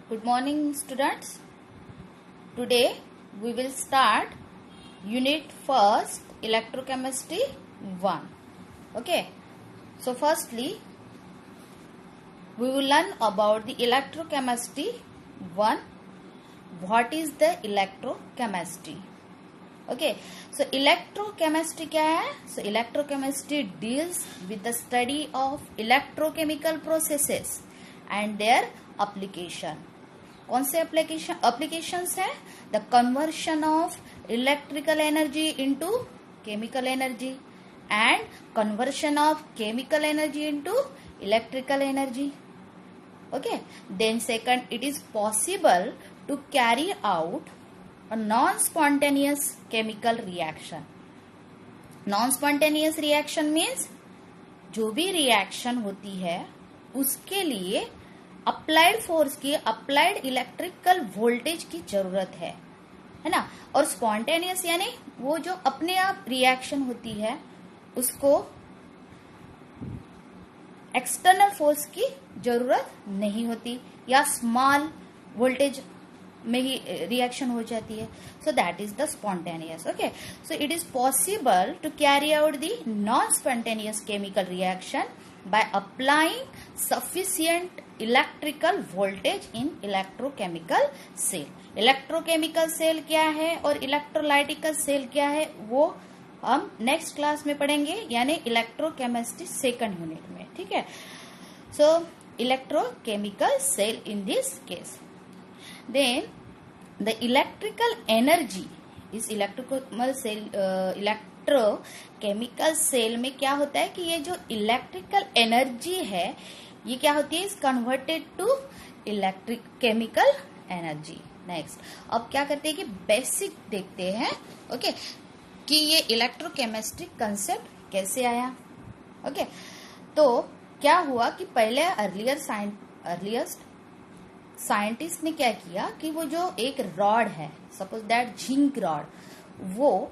Good morning, students. Today we will start Unit 1st Electrochemistry 1. Okay. So firstly, we will learn about the Electrochemistry 1. What is the electrochemistry? Okay. So electrochemistry क्या है? So electrochemistry deals with the study of electrochemical processes and their application. कौन से applications है? The conversion of electrical energy into chemical energy and conversion of chemical energy into electrical energy. Okay. Then second, it is possible to carry out a non-spontaneous chemical reaction. Non-spontaneous reaction means जो भी reaction होती है उसके लिए applied force की applied electrical voltage की जरूरत है ना। और स्पॉन्टेनियस यानी वो जो अपने आप रिएक्शन होती है उसको एक्सटर्नल फोर्स की जरूरत नहीं होती या स्मॉल वोल्टेज में ही रिएक्शन हो जाती है. So that is the spontaneous. Okay. So it is possible to carry out the non spontaneous chemical reaction by applying sufficient electrical voltage in electrochemical cell. electrochemical cell क्या है और electrolytical cell क्या है वो हम नेक्स्ट क्लास में पढ़ेंगे यानी इलेक्ट्रोकेमिस्ट्री सेकंड यूनिट में. ठीक है. सो electrochemical cell in this case. Then the electrical energy is electrochemical cell में क्या होता है कि ये जो इलेक्ट्रिकल एनर्जी है ये क्या होती है is converted to electric chemical energy. Next अब क्या करते हैं कि बेसिक देखते हैं. ओके. कि ये इलेक्ट्रोकेमिस्ट्री कंसेप्ट कैसे आया. ओके. तो क्या हुआ कि पहले अर्लिएस्ट साइंटिस्ट ने क्या किया कि वो जो एक रॉड है सपोज दैट जिंक रॉड वो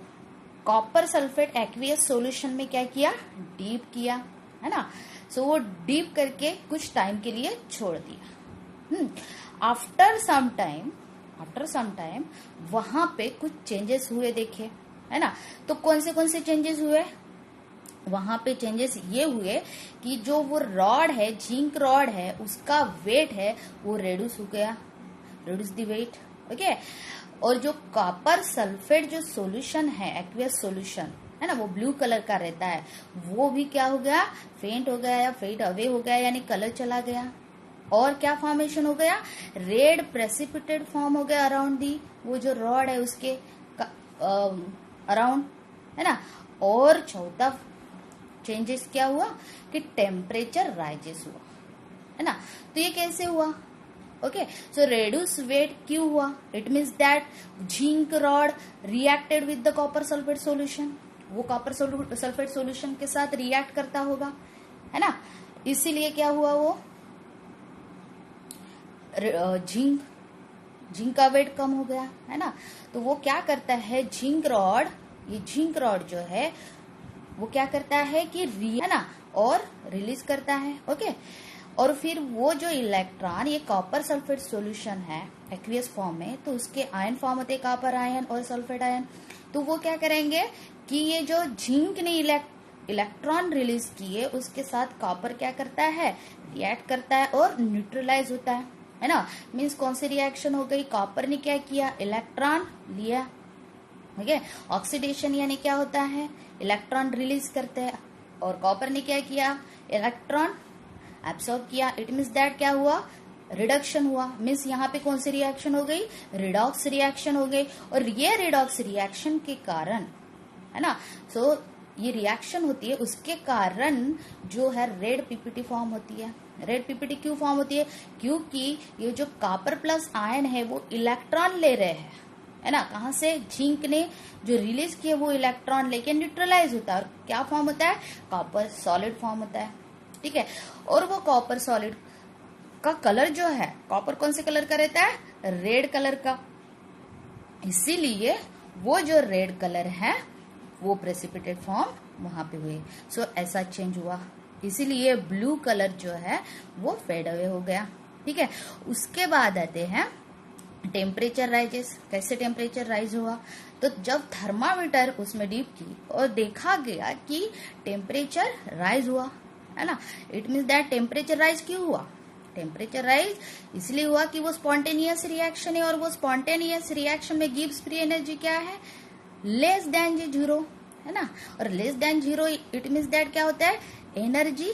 कॉपर सल्फेट एक्वियस सॉल्यूशन में क्या किया डीप किया है ना. सो वो डीप करके कुछ टाइम के लिए छोड़ दिया. आफ्टर सम टाइम वहां पे कुछ चेंजेस हुए देखे है ना. तो कौन से चेंजेस हुए वहां पे चेंजेस ये हुए कि जो वो रॉड है जिंक रॉड है उसका वेट है वो रेड्यूस हो गया. Reduce the weight. ओके. और जो कॉपर सल्फेट जो सॉल्यूशन है एक्वियस सॉल्यूशन है ना वो ब्लू कलर का रहता है वो भी क्या हो गया फेंट हो गया या फेड अवे हो गया यानी कलर चला गया. और क्या फॉर्मेशन हो गया रेड प्रेसिपिटेट फॉर्म हो गया अराउंड दी वो जो रॉड है उसके अराउंड है ना. और चौथा चेंजेस क्या हुआ कि टेम्परेचर राइजेस हुआ है ना. तो ये कैसे हुआ. ओके. सो रेड्यूस वेट क्यों हुआ. It means that zinc rod reacted with the copper sulphate solution वो कॉपर सल्फेट सॉल्यूशन के साथ रिएक्ट करता होगा है ना. इसीलिए क्या हुआ वो जिंक का वेट कम हो गया है ना. तो वो क्या करता है जिंक रॉड जो है वो क्या करता है कि है ना और रिलीज करता है. ओके. और फिर वो जो इलेक्ट्रॉन ये कॉपर सल्फेट सॉल्यूशन है एक्वियस फॉर्म में तो उसके आयन फॉर्म होते कॉपर आयन और सल्फेट आयन. तो वो क्या करेंगे कि ये जो जिंक ने इलेक्ट्रॉन रिलीज किए उसके साथ कॉपर क्या करता है रिएक्ट करता है और न्यूट्रलाइज होता है ना. मीन्स कौन सी रिएक्शन हो गई कॉपर ने क्या किया इलेक्ट्रॉन लिया. ठीक है. ऑक्सीडेशन यानी क्या होता है इलेक्ट्रॉन रिलीज करते हैं और कॉपर ने क्या किया इलेक्ट्रॉन एब्सॉर्ब किया. इट मीन्स दैट क्या हुआ रिडक्शन हुआ. मीन्स यहाँ पे कौन सी रिएक्शन हो गई रिडॉक्स रिएक्शन हो गई. और ये रिडॉक्स रिएक्शन के कारण है ना सो ये रिएक्शन होती है उसके कारण जो है रेड पीपीटी फॉर्म होती है. रेड पीपीटी क्यों फॉर्म होती है क्योंकि ये जो कॉपर प्लस आयन है वो इलेक्ट्रॉन ले रहे हैं है ना. कहाँ से जिंक ने जो रिलीज किया वो इलेक्ट्रॉन लेके न्यूट्रलाइज होता है और क्या फॉर्म होता है कॉपर सॉलिड फॉर्म होता है. ठीक है. और वो कॉपर सॉलिड का कलर जो है कॉपर कौन से कलर का रहता है रेड कलर का. इसीलिए वो जो रेड कलर है वो प्रेसिपिटेट फॉर्म वहां पे हुए. सो ऐसा चेंज हुआ इसीलिए ब्लू कलर जो है वो फेड अवे हो गया. ठीक है। उसके बाद आते हैं टेम्परेचर राइजेस। कैसे टेम्परेचर राइज हुआ? तो जब थर्मामीटर उसमें डीप की और देखा गया कि टेम्परेचर राइज हुआ, है ना। It means that temperature rise क्यों हुआ? टेम्परेचर राइज इसलिए हुआ कि वो स्पॉन्टेनियस रिएक्शन है, और वो स्पॉन्टेनियस रिएक्शन में गिब्स फ्री एनर्जी क्या है? लेस देन 0, है ना। और less than 0 it means that क्या होता है? एनर्जी,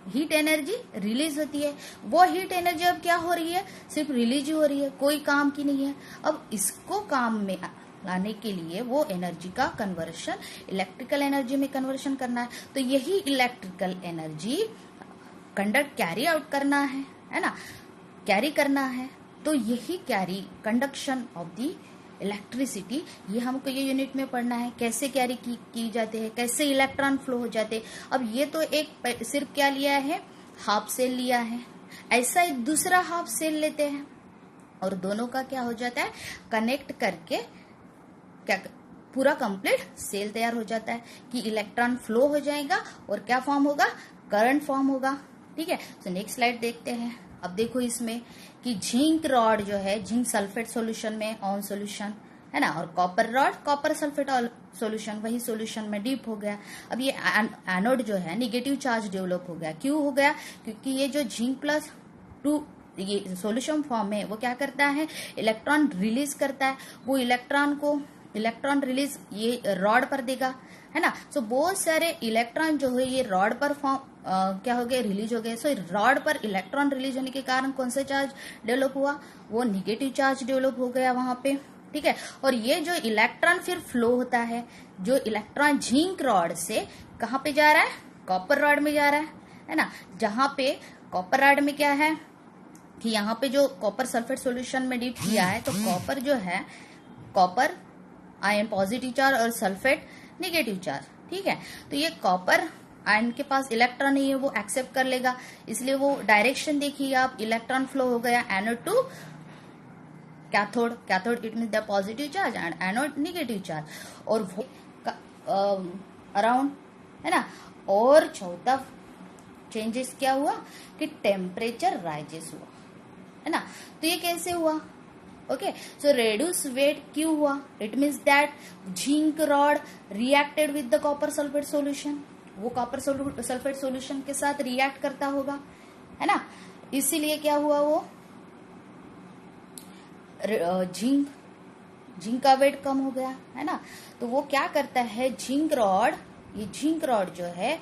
हीट एनर्जी रिलीज होती है। वो हीट एनर्जी अब क्या हो रही है? सिर्फ रिलीज हो रही है, कोई काम की नहीं है। अब इसको काम में लाने के लिए वो एनर्जी का कन्वर्शन इलेक्ट्रिकल एनर्जी में कन्वर्शन करना है। तो यही electrical energy conduct carry out करना है ना, कैरी करना है। तो यही carry conduction of the electricity, ये हमको ये यूनिट में पढ़ना है। कैसे कैरी की जाते हैं, कैसे इलेक्ट्रॉन फ्लो हो जाते हैं। अब ये तो एक सिर्फ क्या लिया है? हाफ सेल लिया है। ऐसा ही दूसरा हाफ सेल लेते हैं और दोनों का क्या हो जाता है? कनेक्ट करके क्या पूरा कंप्लीट सेल तैयार हो जाता है कि इलेक्ट्रॉन फ्लो हो जाएगा और क्या फॉर्म होगा? करंट फॉर्म होगा। ठीक है। तो नेक्स्ट स्लाइड देखते हैं। अब देखो इसमें कि जिंक रॉड जो है जिंक सल्फेट सॉल्यूशन में ऑन सॉल्यूशन, है ना, और copper rod copper sulphate solution वही सॉल्यूशन में डीप हो गया। अब ये एनोड जो है निगेटिव चार्ज डेवलप हो गया। क्यों हो गया? क्योंकि ये जो जिंक प्लस 2 ये सॉल्यूशन फॉर्म में वो क्या करता है? इलेक्ट्रॉन रिलीज करता है। वो इलेक्ट्रॉन रिलीज ये रॉड पर देगा, है ना। सो बहुत सारे इलेक्ट्रॉन जो है ये रॉड पर क्या हो गए? रिलीज हो गए। सो रॉड पर इलेक्ट्रॉन रिलीज होने के कारण कौन सा चार्ज डेवलप हुआ? वो निगेटिव चार्ज डेवलप हो गया वहां पे। ठीक है। और ये जो इलेक्ट्रॉन फिर फ्लो होता है, जो इलेक्ट्रॉन जिंक रॉड से कहाँ पे जा रहा है? कॉपर रॉड में जा रहा है ना। जहां पे कॉपर रॉड में क्या है कि यहाँ पे जो कॉपर सल्फेट सॉल्यूशन में डीप किया है, तो कॉपर जो है, कॉपर आयन पॉजिटिव चार्ज और सल्फेट नेगेटिव चार्ज। ठीक है। तो ये कॉपर आयन के पास इलेक्ट्रॉन नहीं है, वो एक्सेप्ट कर लेगा, इसलिए वो डायरेक्शन देखिए आप, इलेक्ट्रॉन फ्लो हो गया anode to cathode. Cathode it mean the positive charge and anode negative charge, और वो अराउंड, है ना। और चौथा चेंजेस क्या हुआ कि टेम्परेचर राइजेस हुआ, है ना। तो ये कैसे हुआ? ओके। सो रेड्यूस वेट क्यों हुआ? It means that zinc rod reacted with the copper sulphate solution, वो कॉपर सल्फेट सॉल्यूशन के साथ रिएक्ट करता होगा, है ना। इसीलिए क्या हुआ? वो जिंक का वेट कम हो गया, है ना। तो वो क्या करता है? जिंक रॉड, ये जिंक रॉड जो है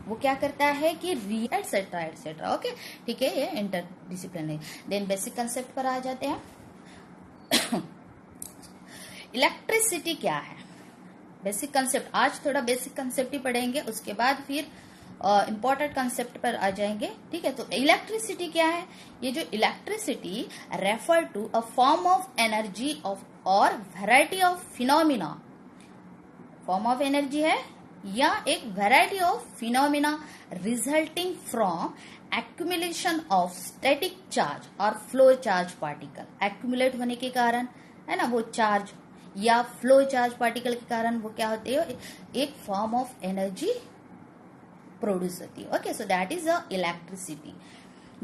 वो क्या करता है कि एटसेट्रा एटसेट्रा। ओके, ठीक है, ये interdisciplinary. Then basic concept पर आ जाते हैं। इलेक्ट्रिसिटी क्या है? बेसिक कंसेप्ट, आज थोड़ा बेसिक कंसेप्ट ही पढ़ेंगे, उसके बाद फिर इंपॉर्टेंट कंसेप्ट पर आ जाएंगे। ठीक है। तो इलेक्ट्रिसिटी क्या है? ये जो electricity refer to a form of energy of और variety of phenomena. Form of energy है या एक variety of phenomena resulting from accumulation of static charge और फ्लो चार्ज पार्टिकल। एक्यूमुलेट होने के कारण, है ना, वो चार्ज या फ्लो चार्ज पार्टिकल के कारण वो क्या होते हैं? एक फॉर्म ऑफ एनर्जी प्रोड्यूस होती है। Okay, so that is the electricity.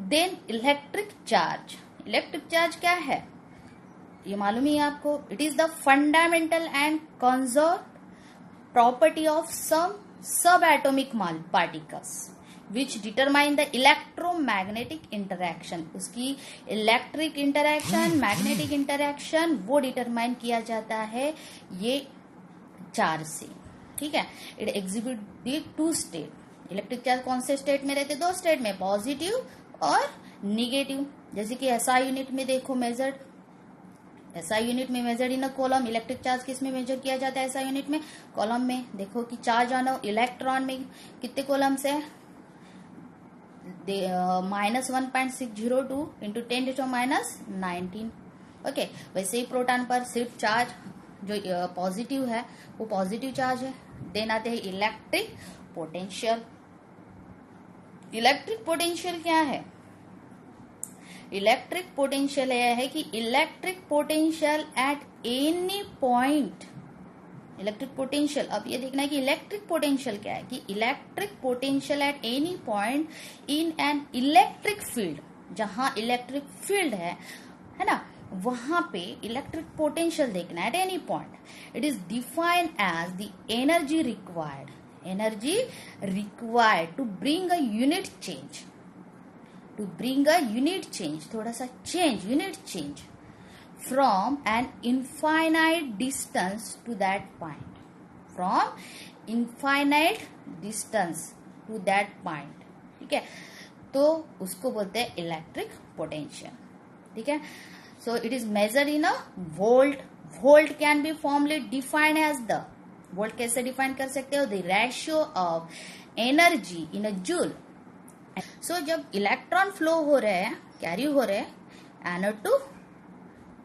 Then electric charge. Electric charge क्या है? ये मालूम ही है आपको। It is the fundamental and conserve property of some subatomic particles which determine the electromagnetic interaction। उसकी इलेक्ट्रिक इंटरैक्शन, मैग्नेटिक इंटरैक्शन वो determine किया जाता है ये चार्ज से। ठीक है। It exhibit the 2 state. Electric charge कौन से स्टेट में रहते? 2 स्टेट में, पॉजिटिव और निगेटिव। जैसे कि एसआई यूनिट में देखो मेजर्ड, एसआई यूनिट में measured in a column. Electric charge किस में मेजर किया जाता है? एसआई यूनिट में, कॉलम में। देखो कि चार्ज ऑन इलेक्ट्रॉन में कितने कॉलम्स है? -1.602 इंटू 10⁻⁻19। ओके। वैसे ही प्रोटॉन पर सिर्फ चार्ज जो पॉजिटिव है वो पॉजिटिव चार्ज है। देन आते हैं इलेक्ट्रिक पोटेंशियल। इलेक्ट्रिक पोटेंशियल क्या है? इलेक्ट्रिक पोटेंशियल यह है कि electric potential at any point. Electric potential, अब ये देखना है कि इलेक्ट्रिक पोटेंशियल क्या है कि electric potential at any point in an electric field. जहां इलेक्ट्रिक फील्ड है ना, वहां पे इलेक्ट्रिक पोटेंशियल देखना है at any point. It is defined as the energy required to bring a unit change, थोड़ा सा change, unit change from an infinite distance to that point, ठीक है। तो उसको बोलते हैं इलेक्ट्रिक पोटेंशियल, ठीक है। So it is measured in a volt can be formally defined as the, volt कैसे डिफाइन कर सकते हो, the ratio of energy in a joule. सो जब इलेक्ट्रॉन फ्लो हो रहे हैं, कैरी हो रहे हैं एनोड टू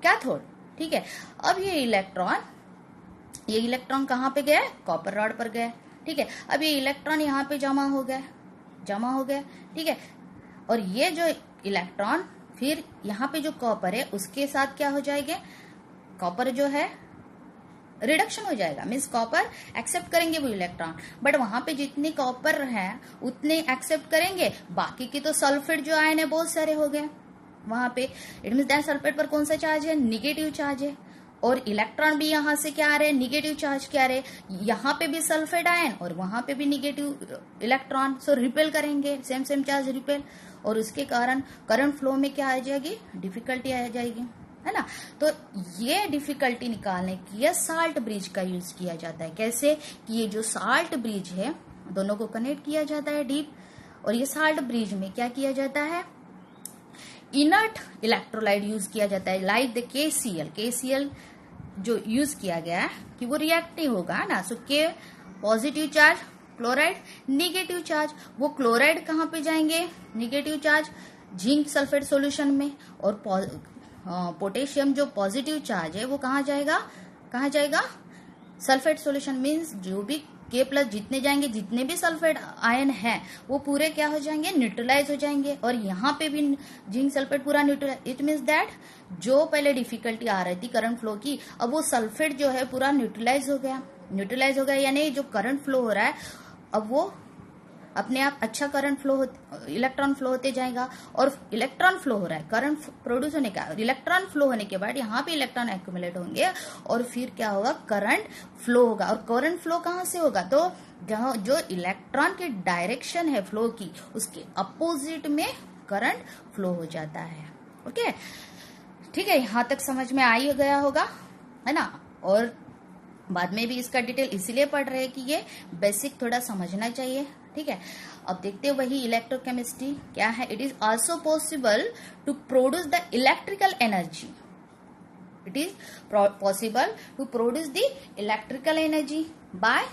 कैथोड, ठीक है। अब ये इलेक्ट्रॉन कहाँ पे गया, कॉपर रॉड पर गया, ठीक है। अब ये इलेक्ट्रॉन यहाँ पे जमा हो गया, ठीक है। और ये जो इलेक्ट्रॉन फिर यहाँ पे जो कॉपर है उसके साथ क्या हो जाएंगे, कॉपर जो है रिडक्शन हो जाएगा, मीन्स कॉपर एक्सेप्ट करेंगे वो इलेक्ट्रॉन, बट वहां पे जितने कॉपर हैं उतने एक्सेप्ट करेंगे, बाकी की तो सल्फेट जो आयन है बहुत सारे हो गए वहां पे। इट मीन्स दैट सल्फेट पर कौन सा चार्ज है, निगेटिव चार्ज है, और इलेक्ट्रॉन भी यहां से क्या आ रहे हैं, निगेटिव चार्ज क्या आ रहे, यहाँ पे भी सल्फेट आयन और वहां पे भी निगेटिव इलेक्ट्रॉन, सो रिपेल करेंगे, सेम चार्ज रिपेल, और उसके कारण करंट फ्लो में क्या आ जाएगी, डिफिकल्टी आ जाएगी, है ना। तो ये डिफिकल्टी निकालने के लिए साल्ट ब्रिज का यूज किया जाता है। कैसे कि ये जो साल्ट ब्रिज है दोनों को कनेक्ट किया जाता है डीप, और ये साल्ट ब्रिज में क्या किया जाता है, इनर्ट इलेक्ट्रोलाइट यूज किया जाता है, लाइक द KCl जो यूज किया गया है कि वो रिएक्ट नहीं होगा ना। सो के positive charge, chloride negative charge, वो क्लोराइड कहाँ पे जाएंगे, negative charge zinc sulphate solution में, और पोटेशियम जो पॉजिटिव चार्ज है वो कहाँ जाएगा सल्फेट सॉल्यूशन, मीन्स जो भी K+ जितने जाएंगे, जितने भी सल्फेट आयन है वो पूरे क्या हो जाएंगे, न्यूट्रलाइज हो जाएंगे, और यहाँ पे भी जिंक सल्फेट पूरा न्यूट्रलाइज। इट मीन्स दैट जो पहले डिफिकल्टी आ रही थी करंट फ्लो की, अब वो सल्फेट जो है पूरा न्यूट्रलाइज हो गया, यानी जो करंट फ्लो हो रहा है अब वो अपने आप अच्छा करंट फ्लो, इलेक्ट्रॉन फ्लो होते जाएगा, और इलेक्ट्रॉन फ्लो हो रहा है, करंट प्रोड्यूस होने का, इलेक्ट्रॉन फ्लो होने के बाद यहाँ पे इलेक्ट्रॉन एक्यूमुलेट होंगे, और फिर क्या होगा, करंट फ्लो होगा। और करंट फ्लो कहाँ से होगा, तो जहाँ जो इलेक्ट्रॉन की डायरेक्शन है फ्लो की, उसके अपोजिट में करंट फ्लो हो जाता है। ओके, ठीक है, यहाँ तक समझ में आ ही गया होगा, है ना। और बाद में भी इसका डिटेल इसीलिए पढ़ रहे हैं कि ये बेसिक थोड़ा समझना चाहिए, ठीक है। अब देखते हैं वही इलेक्ट्रोकेमिस्ट्री क्या है। It is also possible to produce the electrical energy, by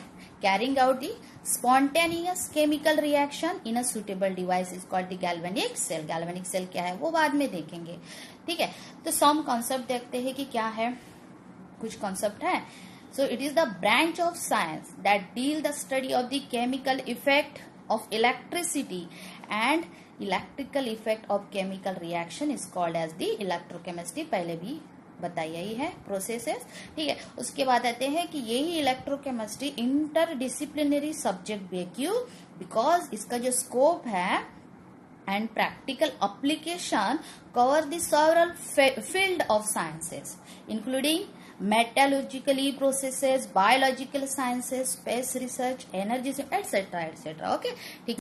carrying out the spontaneous chemical reaction in a suitable device is called the galvanic cell. galvanic cell क्या है वो बाद में देखेंगे, ठीक है। तो सम कॉन्सेप्ट देखते हैं कि क्या है, कुछ कॉन्सेप्ट है। So it is the branch of science that deal the study of the chemical effect of electricity and electrical effect of chemical reaction is called as the electrochemistry. पहले भी बताया ही है प्रोसेसेस, ठीक है। उसके बाद आते हैं कि यही इलेक्ट्रोकेमिस्ट्री इंटरडिसिप्लिनरी सब्जेक्ट भी है, क्यों, बिकॉज इसका जो स्कोप है and practical application cover the several field of sciences including metallurgical processes, biological sciences, space research, energy, etc. Okay, ठीक